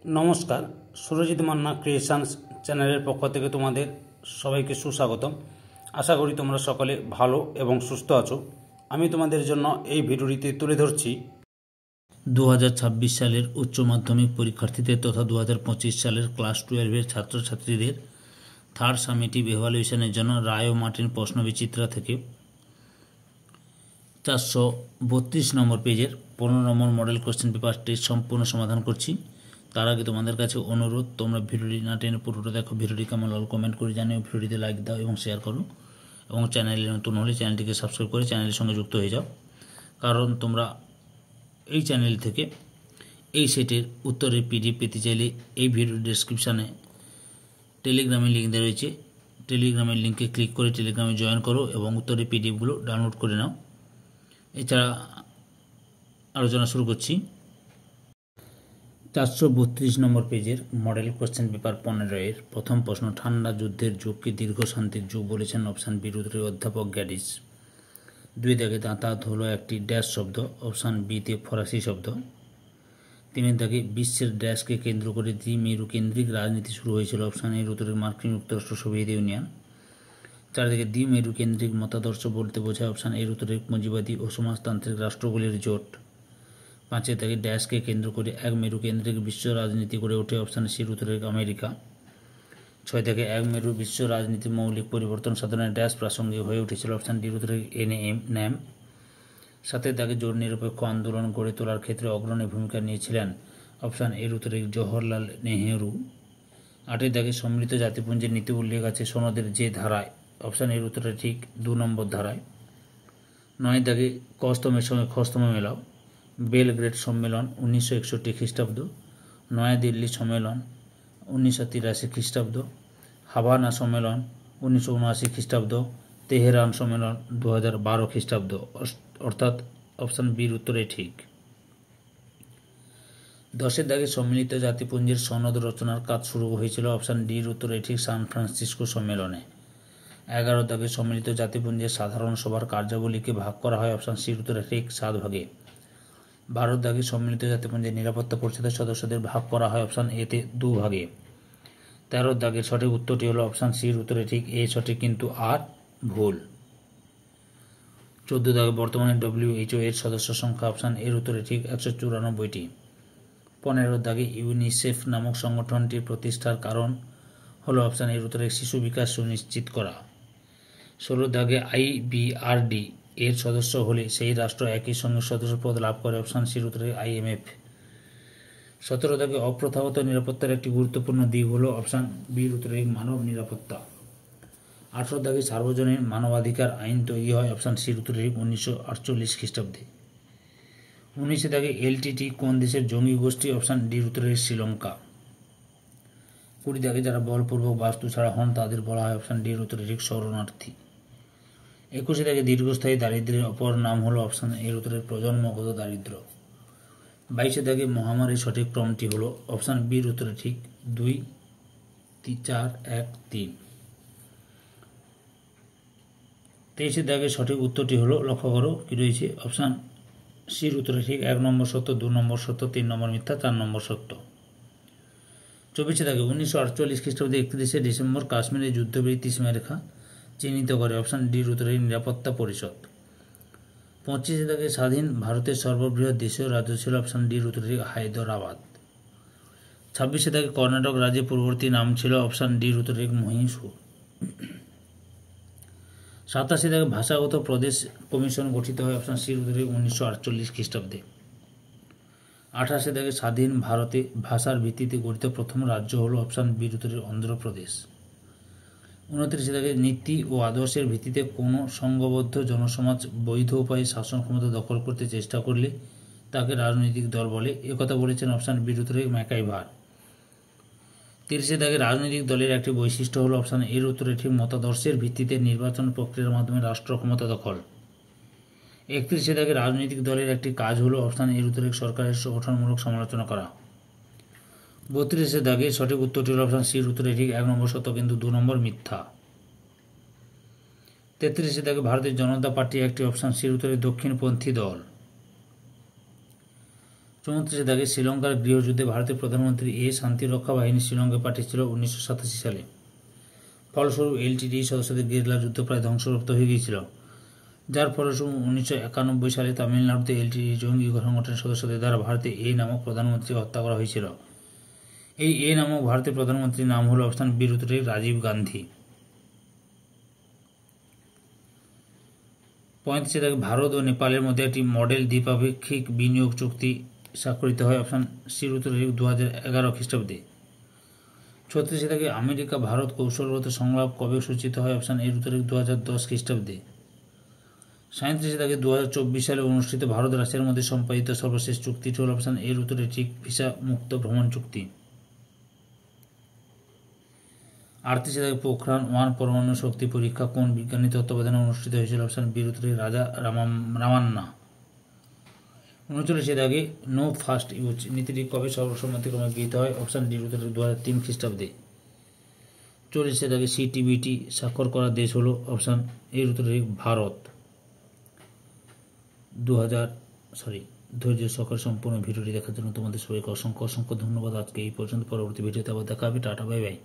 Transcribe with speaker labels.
Speaker 1: নমস্কার, সুরজিৎ মান্না ক্রিয়েশনস চ্যানেলের পক্ষ থেকে তোমাদের সবাইকে সুস্বাগতম। আশা করি তোমরা সকলে ভালো এবং সুস্থ আছো। আমি তোমাদের জন্য এই ভিডিওটিতে তুলে ধরছি 2026 সালের উচ্চ মাধ্যমিক পরীক্ষার্থীদের তথা 2025 সালের ক্লাস 12-এর ছাত্রছাত্রীদের থার্ড সামেটিভ ইভ্যালুয়েশনের জন্য রায় ও মার্টিন প্রশ্নবিচিত্রা থেকে 432 নম্বর পেজের 15 নম্বর মডেল কোশ্চেন পেপারটির সম্পূর্ণ সমাধান করছি। তার আগে তোমাদের কাছে অনুরোধ, তোমরা ভিডিওটি না টেনে পুরোটা দেখো। ভিডিওটি কেমন লাগলো কমেন্ট করে জানিও, ভিডিওটিতে লাইক দাও এবং শেয়ার করো, এবং চ্যানেলে নতুন হলে চ্যানেলটিকে সাবস্ক্রাইব করে চ্যানেলের সঙ্গে যুক্ত হয়ে যাও। কারণ তোমরা এই চ্যানেল থেকে এই সেটের উত্তরের পিডিএফ পেতে চাইলে এই ভিডিও ডেসক্রিপশানে টেলিগ্রামের লিঙ্ক দেওয়া রয়েছে। টেলিগ্রামের লিঙ্কে ক্লিক করে টেলিগ্রামে জয়েন করো এবং উত্তরের পিডিএফগুলো ডাউনলোড করে নাও। এছাড়া আলোচনা শুরু করছি। 432 নম্বর পেজের মডেল কোশ্চেন পেপার 15-এর প্রথম প্রশ্ন, ঠান্ডা যুদ্ধের যুগকে দীর্ঘ শান্তির যুগ বলেছেন অপশান বি উত্তরের অধ্যাপক গ্যাডিস। 2 দাগে দাঁতাত হলো একটি ড্যাশ শব্দ, অপশান বিতে ফরাসি শব্দ। 3 দাগে বিশ্বের ড্যাশকে কেন্দ্র করে দ্বিমেরু কেন্দ্রিক রাজনীতি শুরু হয়েছিল, অপশান এর উত্তরের মার্কিন যুক্তরাষ্ট্র সোভিয়েত ইউনিয়ন। 4 দাগে দ্বিমেরু কেন্দ্রিক মতাদর্শ বলতে বোঝায়, অপশান এর উত্তরের পুঁজিবাদী ও সমাজতান্ত্রিক রাষ্ট্রগুলির জোট। 5 দাগে ড্যাশকে কেন্দ্র করে এক মেরু কেন্দ্রিক বিশ্ব রাজনীতি গড়ে ওঠে, অপশান সির উত্তরের আমেরিকা। 6 দাগে এক মেরু বিশ্ব রাজনীতির মৌলিক পরিবর্তন সাধনে ড্যাশ প্রাসঙ্গিক হয়ে উঠেছিল, অপশান ডি উত্তরের NAM। 7 দাগে জোট নিরপেক্ষ আন্দোলন গড়ে তোলার ক্ষেত্রে অগ্রণী ভূমিকা নিয়েছিলেন, অপশান এর উত্তরের জওহরলাল নেহেরু। 8 দাগে সম্মিলিত জাতিপুঞ্জের নীতি উল্লেখ আছে সনদের যে ধারায়, অপশান এর উত্তরে ঠিক 2 নম্বর ধারায়। 9 দাগে কস্তমের সঙ্গে খস্তম মেলাও, বেলগ্রেড সম্মেলন 1961 খ্রিস্টাব্দ, নয়াদিল্লি সম্মেলন 1983 খ্রিস্টাব্দ, হাভানা সম্মেলন 1979 খ্রিস্টাব্দ, তেহরান সম্মেলন 2012 খ্রিস্টাব্দ, অর্থাৎ অপশান বির উত্তরে ঠিক। 10 দাগে সম্মিলিত জাতিপুঞ্জের সনদ রচনার কাজ শুরু হয়েছিল, অপশান ডির উত্তরে ঠিক সান ফ্রান্সিসকো সম্মেলনে। 11 দাগে সম্মিলিত জাতিপুঞ্জের সাধারণ সভার কার্যাবলীকে ভাগ করা হয়, অপশান সির উত্তরে ঠিক 7 ভাগে। 12 দাগে সম্মিলিত জাতিপুঞ্জের নিরাপত্তা পরিষদের সদস্যদের ভাগ করা হয়, অপশান এতে 2 ভাগে। 13 দাগের সঠিক উত্তরটি হলো অপশান সির উত্তরে ঠিক এ সঠিক কিন্তু আর ভুল। 14 দাগে বর্তমানে WHO এর সদস্য সংখ্যা, অপশান এর উত্তরে ঠিক 194টি। 15 দাগে ইউনিসেফ নামক সংগঠনটির প্রতিষ্ঠার কারণ হলো, অপশান এর উত্তরে শিশু বিকাশ সুনিশ্চিত করা। 16 দাগে IBRD এর সদস্য হলে সেই রাষ্ট্র একই সঙ্গে সদস্য পদ লাভ করে, অপশান সির উত্তরে IMF। 17 দাগে অপ্রথাগত নিরাপত্তার একটি গুরুত্বপূর্ণ দিক হলো, অপশান বির উত্তরে মানব নিরাপত্তা। 18 দাগে সার্বজনীন মানবাধিকার আইন তৈরি হয়, অপশান সির উত্তরে 1948 খ্রিস্টাব্দে। 19 দাগে LTT কোন দেশের জঙ্গি গোষ্ঠী, অপশান ডির উত্তরে শ্রীলঙ্কা। 20 দাগে যারা বলপূর্বক বাস্তু ছাড়া হন তাদের বলা হয়, অপশান ডির উত্তরে ঠিক শরণার্থী। 21 দাগে দীর্ঘস্থায়ী দারিদ্র্যের অপর নাম হলো, অপশান এর উত্তরের প্রজন্মগত দারিদ্র্য। 22 দাগে মহামারীর সঠিক ক্রমটি হলো, অপশান বির উত্তরে ঠিক 2, 4, 1, 3। 23 দাগের সঠিক উত্তরটি হলো, লক্ষ্য করো কি রয়েছে, অপশান সির উত্তরে ঠিক 1 নম্বর সত্য, 2 নম্বর সত্য, 3 নম্বর মিথ্যা, 4 নম্বর সত্য। 24 দাগে 1948 খ্রিস্টাব্দে 31শে ডিসেম্বর কাশ্মীরে যুদ্ধবিরতি সীমারেখা চিহ্নিত করে, অপশান ডির উত্তরে নিরাপত্তা পরিষদ। 25 দাগে স্বাধীন ভারতের সর্ববৃহৎ দেশীয় রাজ্য ছিল, অপশান ডির উত্তরে হায়দরাবাদ। 26 দাগে কর্ণাটক রাজ্যের পূর্ববর্তী নাম ছিল, অপশান ডির উত্তরে মহীশূর। 87 দাগে ভাষাগত প্রদেশ কমিশন গঠিত হয়, অপশান সির উত্তরে 1948 খ্রিস্টাব্দে। 28 দাগে স্বাধীন ভারতে ভাষার ভিত্তিতে গঠিত প্রথম রাজ্য হল, অপশান বির উত্তরে অন্ধ্রপ্রদেশ। 29 দাগে নীতি ও আদর্শের ভিত্তিতে কোনো সংঘবদ্ধ জনসমাজ বৈধ উপায়ে শাসন ক্ষমতা দখল করতে চেষ্টা করলে তাকে রাজনৈতিক দল বলে, একথা বলেছেন অপশান বির উত্তরে ম্যাকাইভার। 30 দাগে রাজনৈতিক দলের একটি বৈশিষ্ট্য হল, অপশান এর উত্তরে ঠিক মতাদর্শের ভিত্তিতে নির্বাচন প্রক্রিয়ার মাধ্যমে রাষ্ট্র ক্ষমতা দখল। 31 দাগে রাজনৈতিক দলের একটি কাজ হল, অপশান এর উত্তরে সরকারের গঠনমূলক সমালোচনা করা। 32 দাগে সঠিক উত্তরটি হল, অপশান সির উত্তরে ঠিক 1 নম্বর সত্য কিন্তু 2 নম্বর মিথ্যা। 33 দাগে ভারতের জনতা পার্টি একটি, অপশান সির উত্তরে দক্ষিণপন্থী দল। 34 দাগে শ্রীলঙ্কার গৃহযুদ্ধে ভারতের প্রধানমন্ত্রী শান্তিরক্ষা বাহিনী শ্রীলঙ্কায় পাঠিয়েছিল 1987 সালে। ফলস্বরূপ এলটিটি সদস্যদের গেরিলা যুদ্ধ প্রায় ধ্বংসপ্রাপ্ত হয়ে গিয়েছিল, যার ফলস্বরূপ 1991 সালে তামিলনাড়ুতে এলটিটি জঙ্গি সংগঠনের সদস্যদের দ্বারা ভারতে নামক প্রধানমন্ত্রীকে হত্যা করা হয়েছিল। এই নামক ভারতের প্রধানমন্ত্রীর নাম হল অপশান বি উত্তরে রাজীব গান্ধী। 35 দাগে ভারত ও নেপালের মধ্যে একটি মডেল দ্বিপাক্ষিক বিনিয়োগ চুক্তি স্বাক্ষরিত হয় অপশান সি উত্তরে 2011 খ্রিস্টাব্দে। 36 দাগে আমেরিকা ভারত কৌশলগত সংলাপ কবে সূচিত হয় অপশান এর উত্তরে 2010 খ্রিস্টাব্দে। 37 দাগে 2024 সালে অনুষ্ঠিত ভারত রাশিয়ার মধ্যে সম্পাদিত সর্বশেষ চুক্তিটি হল অপশান এর উত্তরে ঠিক ভিসা মুক্ত ভ্রমণ চুক্তি। 38 দাগে পোখরান-1 পরমাণু শক্তি পরীক্ষা কোন বিজ্ঞানী তত্ত্বাবধানে অনুষ্ঠিত হয়েছিল অপশান বি উত্তরে রাজা রামান্না। 39 দাগে নো ফার্স্ট ইউজ নীতিটি কবে সর্বসম্মতিক্রমে গৃহীত হয় অপশান ডি উত্তরে 2003 খ্রিস্টাব্দে। 40 দাগে সিটিবিটি স্বাক্ষর করা দেশ হল অপশান এর উত্তরে ভারত। ধৈর্য সহকারে সম্পূর্ণ ভিডিওটি দেখার জন্য তোমাদের সবাইকে অসংখ্য ধন্যবাদ। আজকে এই পর্যন্ত, পরবর্তী ভিডিওতে আবার দেখা হবে। Tata, bye bye.